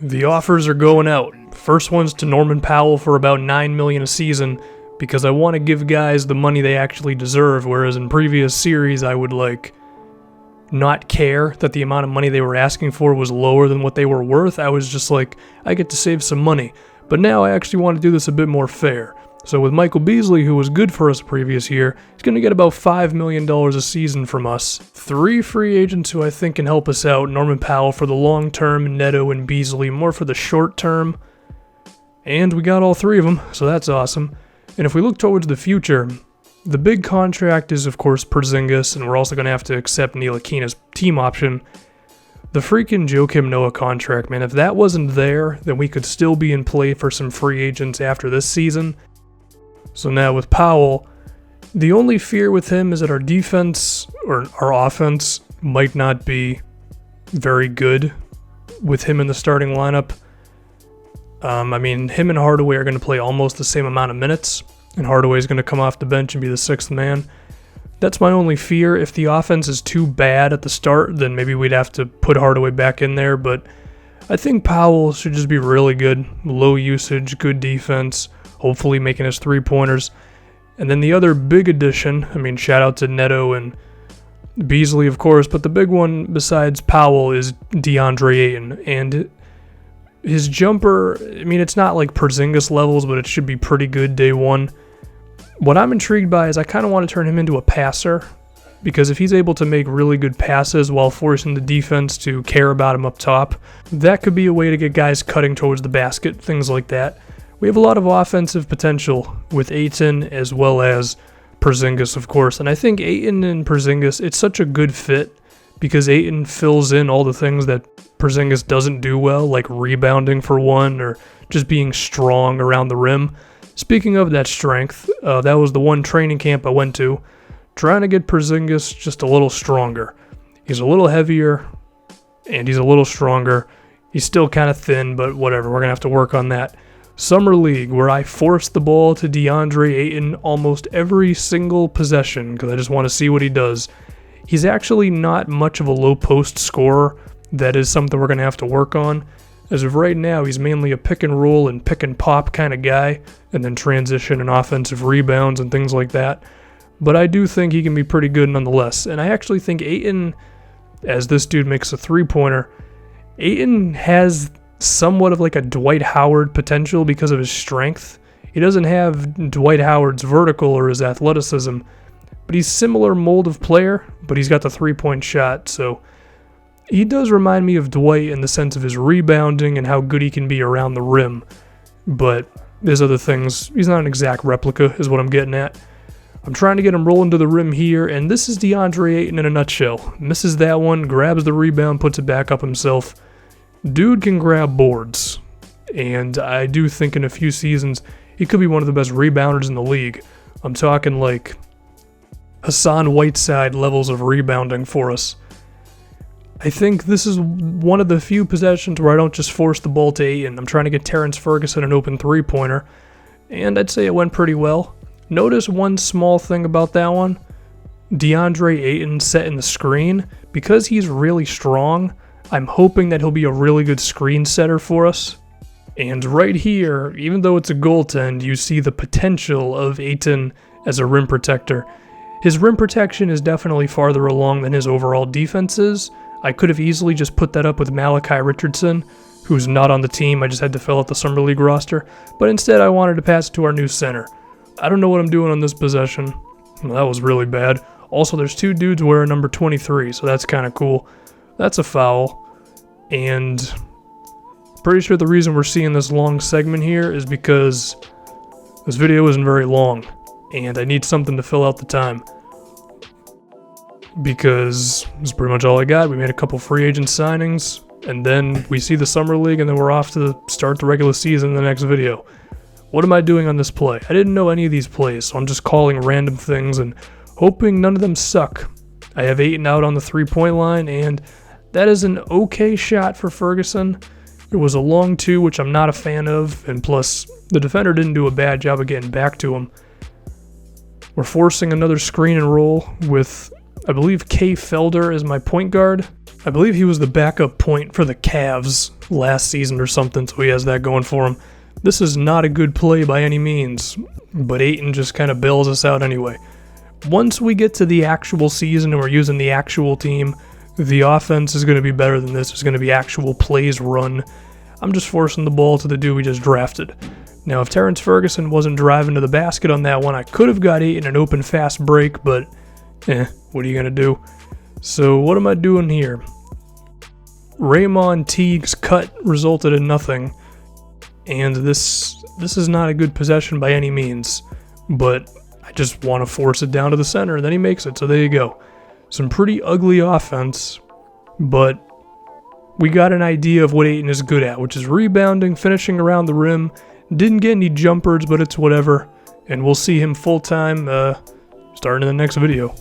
The offers are going out. First one's to Norman Powell for about $9 million a season, because I want to give guys the money they actually deserve, whereas in previous series I would not care that the amount of money they were asking for was lower than what they were worth. I was just like, I get to save some money. But now I actually want to do this a bit more fair. So with Michael Beasley, who was good for us the previous year, he's going to get about $5 million a season from us. 3 free agents who I think can help us out. Norman Powell for the long term, Neto and Beasley more for the short term. And we got all 3 of them, so that's awesome. And if we look towards the future, the big contract is of course Porzingis, and we're also going to have to accept Ntilikina's team option. The freaking Joakim Noah contract, man, if that wasn't there, then we could still be in play for some free agents after this season. So now with Powell, the only fear with him is that our defense or our offense might not be very good with him in the starting lineup. Him and Hardaway are going to play almost the same amount of minutes, and Hardaway is going to come off the bench and be the 6th man. That's my only fear. If the offense is too bad at the start, then maybe we'd have to put Hardaway back in there, but I think Powell should just be really good. Low usage, good defense, hopefully making his 3-pointers. And then the other big addition, shout out to Neto and Beasley, of course, but the big one besides Powell is Deandre Ayton. And his jumper, it's not like Porzingis levels, but it should be pretty good day one. What I'm intrigued by is I kind of want to turn him into a passer, because if he's able to make really good passes while forcing the defense to care about him up top, that could be a way to get guys cutting towards the basket, things like that. We have a lot of offensive potential with Ayton as well as Porzingis, of course, and I think Ayton and Porzingis, it's such a good fit because Ayton fills in all the things that Porzingis doesn't do well, like rebounding for one or just being strong around the rim. Speaking of that strength, that was the one training camp I went to, trying to get Porzingis just a little stronger. He's a little heavier, and he's a little stronger. He's still kind of thin, but whatever, we're going to have to work on that. Summer League, where I forced the ball to Deandre Ayton almost every single possession, because I just want to see what he does. He's actually not much of a low-post scorer. That is something we're going to have to work on. As of right now, he's mainly a pick-and-roll and pick-and-pop kind of guy, and then transition and offensive rebounds and things like that. But I do think he can be pretty good nonetheless. And I actually think Ayton, as this dude makes a 3-pointer, Ayton has somewhat of like a Dwight Howard potential because of his strength. He doesn't have Dwight Howard's vertical or his athleticism, but he's similar mold of player, but he's got the 3-point shot, so he does remind me of Dwight in the sense of his rebounding and how good he can be around the rim, but there's other things. He's not an exact replica is what I'm getting at. I'm trying to get him rolling to the rim here, and this is Deandre Ayton in a nutshell. Misses that one, grabs the rebound, puts it back up himself. Dude can grab boards, and I do think in a few seasons he could be one of the best rebounders in the league. I'm talking like Hassan Whiteside levels of rebounding for us. I think this is one of the few possessions where I don't just force the ball to Ayton. I'm trying to get Terrence Ferguson an open 3-pointer, and I'd say it went pretty well. Notice one small thing about that one. Deandre Ayton setting the screen. Because he's really strong, I'm hoping that he'll be a really good screen setter for us. And right here, even though it's a goaltend, you see the potential of Ayton as a rim protector. His rim protection is definitely farther along than his overall defense is. I could have easily just put that up with Malachi Richardson, who's not on the team. I just had to fill out the Summer League roster. But instead, I wanted to pass it to our new center. I don't know what I'm doing on this possession. Well, that was really bad. Also, there's 2 dudes wearing number 23, so that's kind of cool. That's a foul. And pretty sure the reason we're seeing this long segment here is because this video isn't very long, and I need something to fill out the time. Because that's pretty much all I got. We made a couple free agent signings, and then we see the Summer League, and then we're off to start the regular season in the next video. What am I doing on this play? I didn't know any of these plays, so I'm just calling random things and hoping none of them suck. I have Ayton out on the 3-point line, and that is an okay shot for Ferguson. It was a long 2, which I'm not a fan of, and plus, the defender didn't do a bad job of getting back to him. We're forcing another screen and roll with, I believe, Kay Felder as my point guard. I believe he was the backup point for the Cavs last season or something, so he has that going for him. This is not a good play by any means, but Ayton just kind of bails us out anyway. Once we get to the actual season and we're using the actual team, the offense is going to be better than this. There's going to be actual plays run. I'm just forcing the ball to the dude we just drafted. Now, if Terrence Ferguson wasn't driving to the basket on that one, I could have got Ayton an open fast break, but what are you going to do? So what am I doing here? Raymond Teague's cut resulted in nothing, and this is not a good possession by any means, but I just want to force it down to the center, and then he makes it, so there you go. Some pretty ugly offense, but we got an idea of what Ayton is good at, which is rebounding, finishing around the rim. Didn't get any jumpers, but it's whatever, and we'll see him full-time starting in the next video.